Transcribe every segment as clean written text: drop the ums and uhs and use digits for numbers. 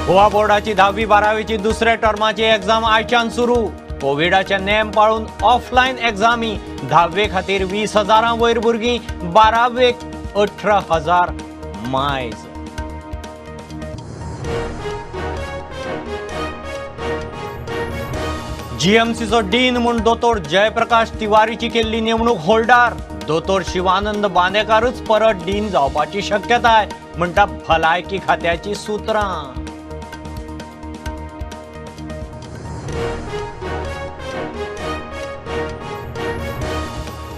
गोवा बोर्डाची 10वी-12वीची दुसऱ्या टर्माची एक्झाम आयच्यान सुरू. कोविडाचे नेम पाळून ऑफलायन एक्झामी. 10वे खातीर 20,000 वयर भुरगीं, 12वेक 18,000 मायज. जीएमसीचो डीन म्हूण दोतोर जयप्रकाश तिवारीची केल्ली नेमणूक होल्डार. दोतोर शिवानंद बांदेकारूच परत डीन जावपाची शक्यताय, म्हणटा भलायकी खात्याची सुत्रां.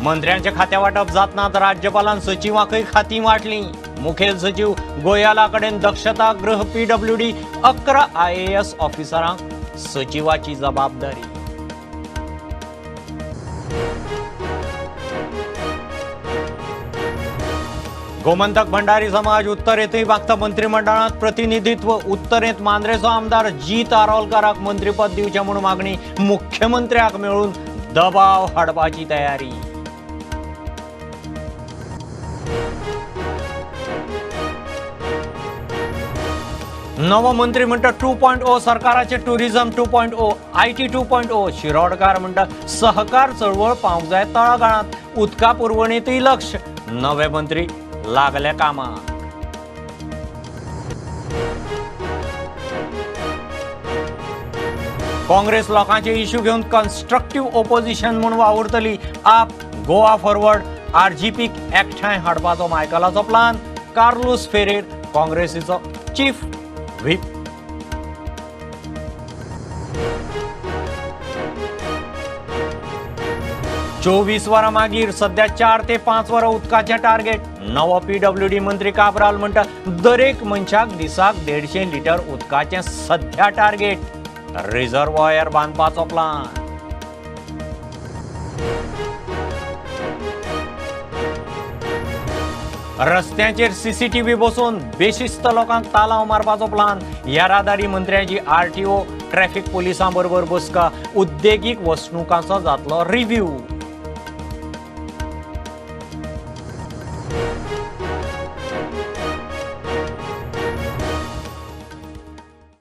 मंत्र्यांचे खाते वाटप जातनात राज्यपालान सचिवांकय खातीं वाटलीं. मुखेल सचिव गोयला कडेन दक्षता गृह PWD 11 IAS ऑफिसरांक सचिवाची जबाबदारी. गोमंतक भंडारी समाज उत्तरेतय मागता मंत्रिमंडळात प्रतिनिधित्व. उत्तरेत मांद्रेचो आमदार जीत आरोलकाराक मंत्रीपद दिवचें म्हूण मागणी. मुख्यमंत्र्याक मेळून दबाव हाडपाची तयारी. नवो मंत्री म्हणटा 2.0 सरकाराचे टुरिझम 2.0 IT 2.0. शिरोडकार म्हणटा सहकार चळवळ पावंक जाय तळागाळांत. उदका पुरवणीतय लक्ष. नवे मंत्री लागले कामाक. काँग्रेस लोकांचे इश्यू घेवन कन्स्ट्रक्टिव्ह ओपोजिशन म्हूण वावुरतली. आप, गोवा फॉरवर्ड, RGPक एकठांय हाडपाचो मायकलाचो प्लान. कार्लोस फेरेर काँग्रेसीचो चीफ व्हीप. चोवीस वरां मागीर सध्या 4 ते 5 वरां उदकाचें टार्गेट. नवो PWD मंत्री काब्राल म्हणटा दरेक मनशाक दिसाक 150 लिटर उदकाचें सध्या टार्गेट. Reservoir बांदपाचो plan. रस्त्यांचेर CCTV बसोवन बेशिस्त लोकांक तालाव मारपाचो प्लान. येरादारी मंत्र्याची RTO ट्रॅफिक पोलिसां बरोबर बसका. उद्देगीक वसणुकांचो जातलो रिव्ह्यू.